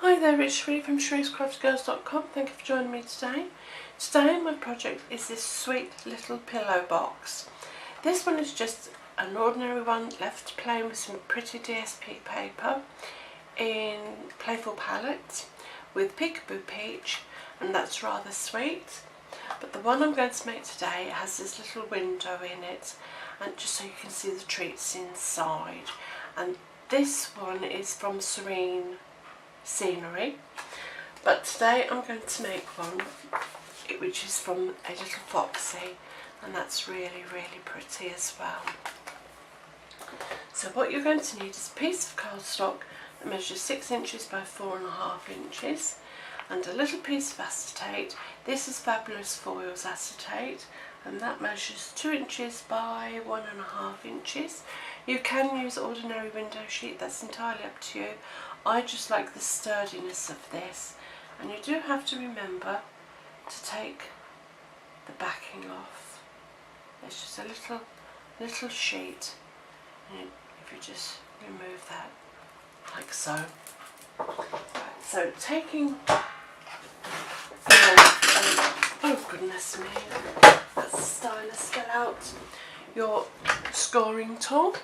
Hi there, it's Sheree from Sheree'sCraftyGirls.com. Thank you for joining me today. Today my project is this sweet little pillow box. This one is just an ordinary one left plain with some pretty DSP paper in Playful Palette with Peekaboo Peach, and that's rather sweet. But the one I'm going to make today has this little window in it, and just so you can see the treats inside. And this one is from Serene Scenery, but today I'm going to make one which is from a little foxy, and that's really pretty as well. So what you're going to need is a piece of cardstock that measures 6 inches by 4.5 inches and a little piece of acetate. This is Fabulous Foils acetate, and that measures 2 inches by 1.5 inches. You can use ordinary window sheet, that's entirely up to you. I just like the sturdiness of this, and you do have to remember to take the backing off. There's just a little sheet, and if you just remove that like so. Right, so taking oh goodness me, that's the stylus fell out, your scoring tool,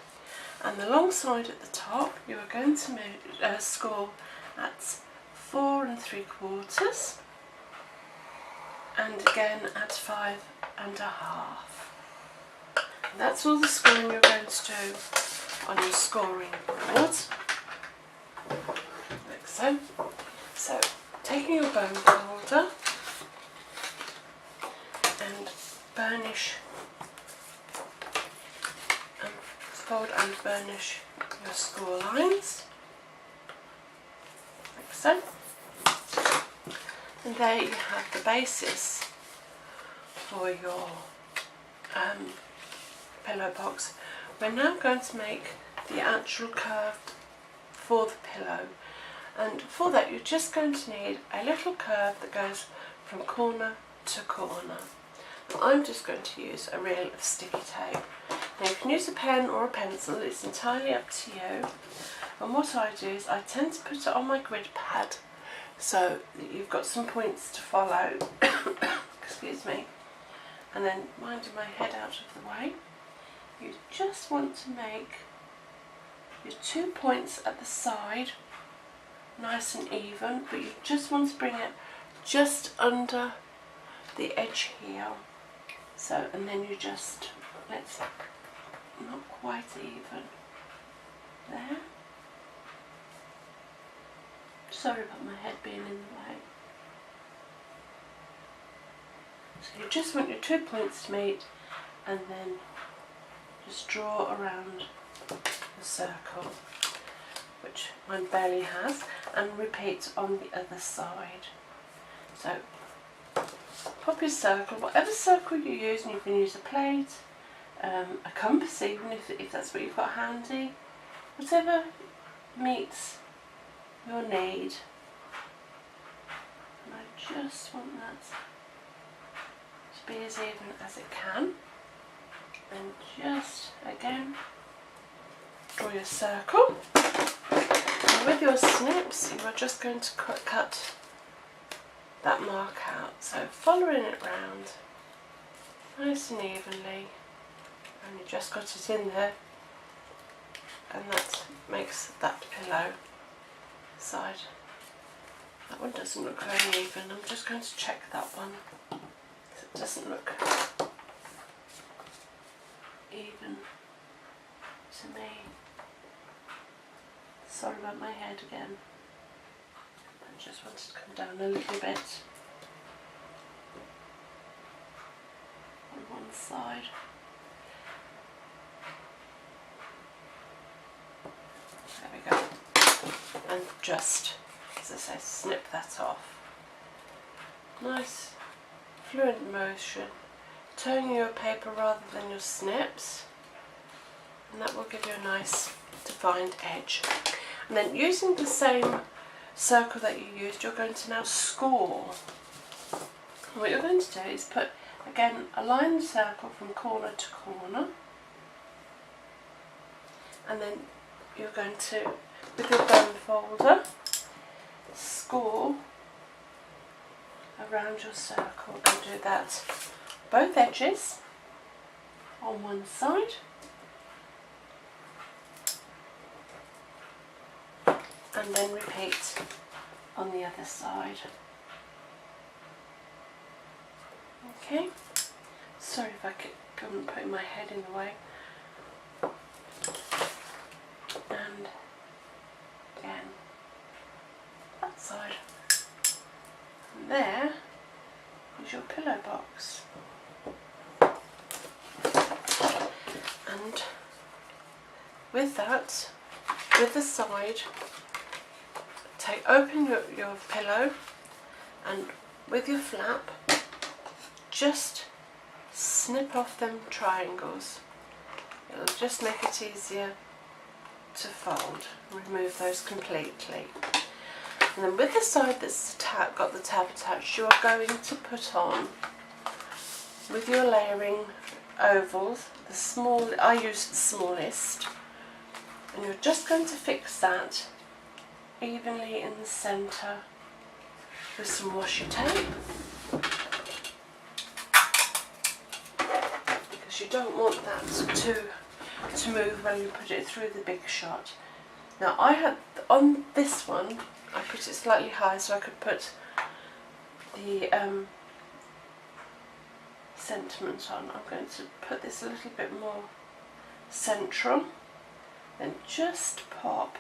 and the long side at the top you are going to score at 4 3/4 and again at 5 1/2. And that's all the scoring you're going to do on your scoring board, like so. So taking your bone folder and burnish and fold and burnish your score lines, like so. And there you have the basis for your pillow box. We're now going to make the actual curve for the pillow, and for that you're just going to need a little curve that goes from corner to corner. Now, I'm just going to use a reel of sticky tape. Now you can use a pen or a pencil, it's entirely up to you. And what I do is I tend to put it on my grid pad so that you've got some points to follow. Excuse me. And then minding my head out of the way, you just want to make your 2 points at the side nice and even, but you just want to bring it just under the edge here. So, and then you just, let's not quite even there. Sorry about my head being in the way. So you just want your 2 points to meet, and then just draw around the circle, which mine barely has, and repeat on the other side. So pop your circle, whatever circle you use, and you can use a plate, a compass even if that's what you've got handy, whatever meets your need. And I just want that to be as even as it can, and just again draw your circle. And with your snips you are just going to cut that mark out, so following it round nice and evenly, and you just got it in there, and that makes that pillow side. That one doesn't look very even. I'm just going to check that one. It doesn't look even to me. Sorry about my head again. I just want it to come down a little bit on one side. There we go. And just, as I say, snip that off. Nice fluent motion, turning your paper rather than your snips, and that will give you a nice defined edge. And then using the same circle that you used, you're going to now score. And what you're going to do is put, again, align the circle from corner to corner, and then you're going to, with your bone folder, around your circle and do that both edges on one side, and then repeat on the other side. Okay, sorry if I couldn't put my head in the way. And again, that side. And there is your pillow box. And with that, with the side, open your pillow, and with your flap, just snip off them triangles. It'll just make it easier to fold. Remove those completely. And then with the side that's got the tab attached, you are going to put on, with your layering ovals, I use the smallest, and you're just going to fix that evenly in the centre with some washi tape, because you don't want that to move when you put it through the big shot. Now I had, on this one, I put it slightly higher so I could put the sentiment on. I'm going to put this a little bit more central, then just pop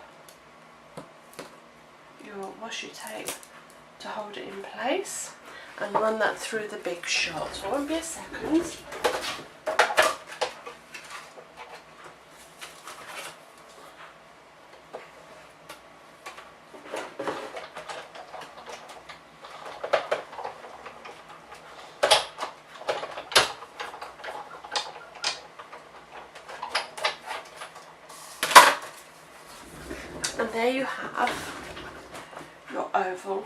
your washi tape to hold it in place and run that through the big shot. So it won't be a second. And there you have your oval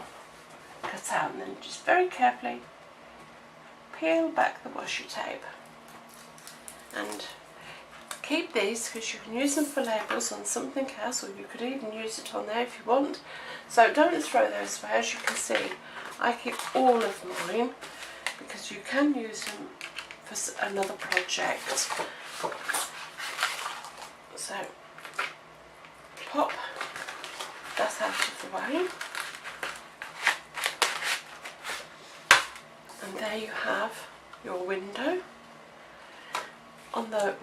cut out, and then just very carefully peel back the washi tape and keep these, because you can use them for labels on something else, or you could even use it on there if you want. So don't throw those away. As you can see, I keep all of mine because you can use them for another project. So pop that out of the way, and there you have your window. On the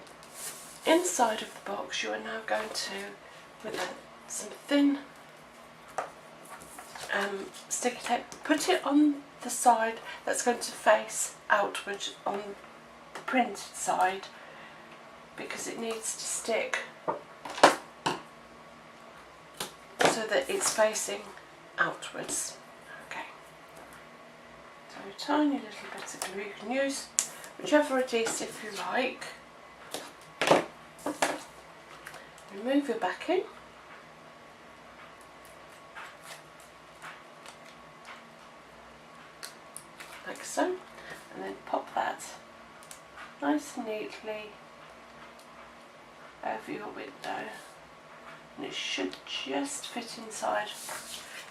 inside of the box, you are now going to, with some thin sticky tape, put it on the side that's going to face outwards on the printed side, because it needs to stick so that it's facing outwards. Okay, so a tiny little bit of glue. You can use whichever adhesive you like. Remove your backing. Like so, and then pop that nice and neatly over your window. And it should just fit inside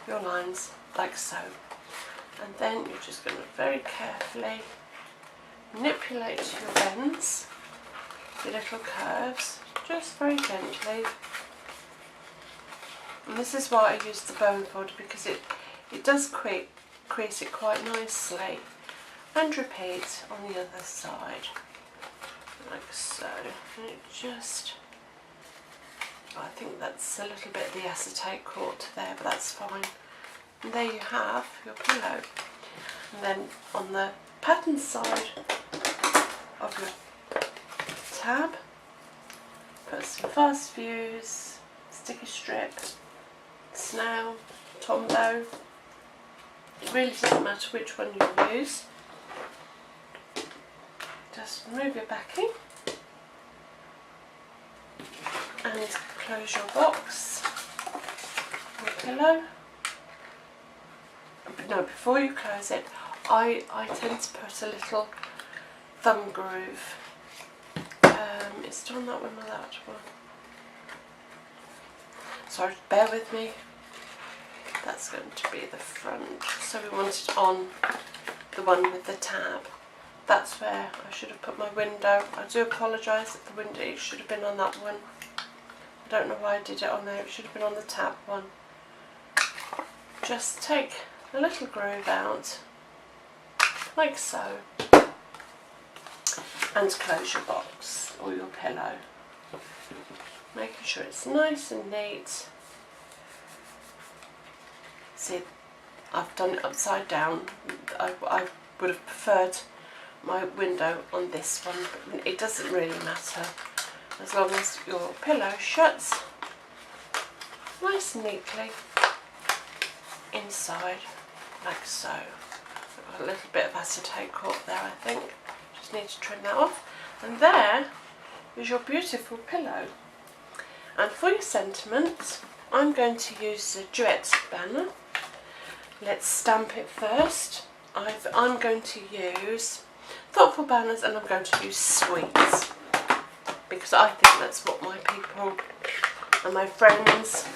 your lines like so. And then you're just going to very carefully manipulate your bends, your little curves, just very gently. And this is why I use the bone folder, because it does crease it quite nicely. And repeat on the other side, like so. And it just, I think that's a little bit of the acetate caught there, but that's fine. And there you have your pillow. And then on the pattern side of your tab, put some fast fuse, sticky strip, snail, Tombow. It really doesn't matter which one you use. Just remove your backing and close your box, your pillow. But no, before you close it, I tend to put a little thumb groove. Is it on that one or that one? Sorry, bear with me. That's going to be the front. So we want it on the one with the tab. That's where I should have put my window. I do apologise that the window, it should have been on that one. I don't know why I did it on there, it should have been on the tab one. Just take a little groove out, like so, and close your box or your pillow. Making sure it's nice and neat. See, I've done it upside down. I would have preferred my window on this one, but it doesn't really matter as long as your pillow shuts nice and neatly inside, like so. I've got a little bit of acetate caught there, I think. Just need to trim that off. And there is your beautiful pillow. And for your sentiment, I'm going to use the Duet banner. Let's stamp it first. I'm going to use thoughtful banners, and I'm going to use sweets, because I think that's what my people and my friends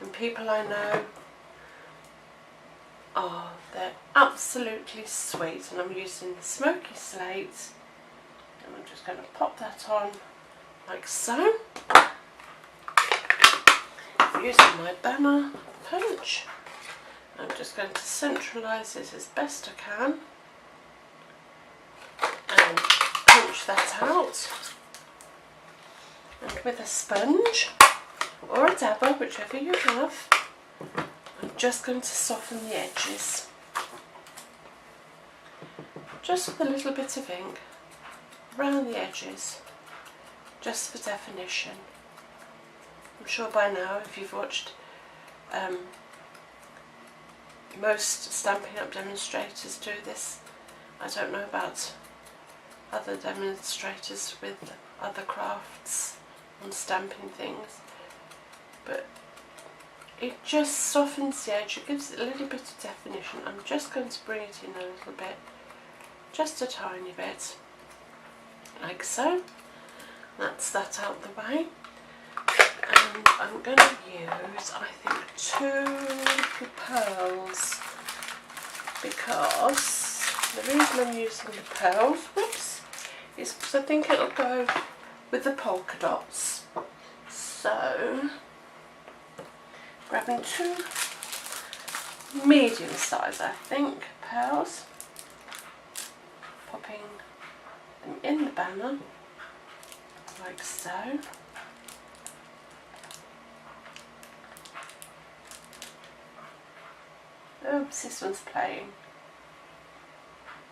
and people I know are. They're absolutely sweet, and I'm using the Smoky Slate, and I'm just going to pop that on like so. Using my banner punch, I'm just going to centralise this as best I can and punch that out. And with a sponge or a dabber, whichever you have, I'm just going to soften the edges. Just with a little bit of ink around the edges, just for definition. I'm sure by now, if you've watched most Stampin' Up! Demonstrators do this. I don't know about other demonstrators with other crafts on stamping things, but it just softens the edge, it gives it a little bit of definition. I'm just going to bring it in a little bit, just a tiny bit, like so. That's that out the way. And I'm going to use, I think, 2 little pearls, because the reason I'm using the pearls, whoops, is because I think it'll go with the polka dots. So, grabbing 2 medium size, I think, pearls, popping them in the banner, like so. Oops, this one's playing.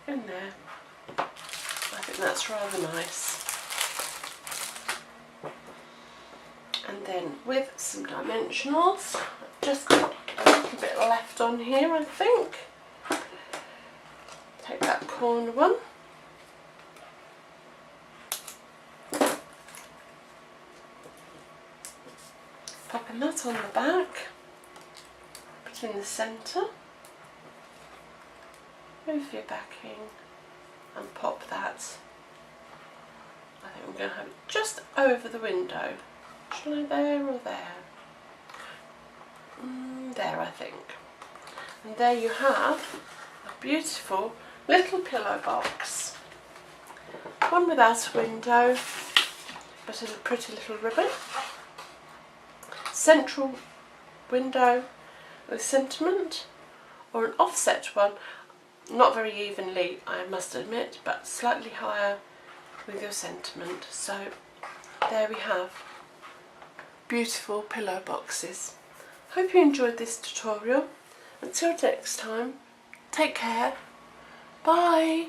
In there. I think that's rather nice. And then with some dimensionals, I've just got a little bit left on here, I think. Take that corner one. Popping that on the back. Put in the centre. Move your backing and pop that. I think we're going to have it just over the window. Shall I there or there? There, I think. And there you have a beautiful little pillow box. One without a window, but a pretty little ribbon. Central window with sentiment, or an offset one. Not very evenly, I must admit, but slightly higher with your sentiment. So there we have beautiful pillow boxes. Hope you enjoyed this tutorial. Until next time, take care. Bye.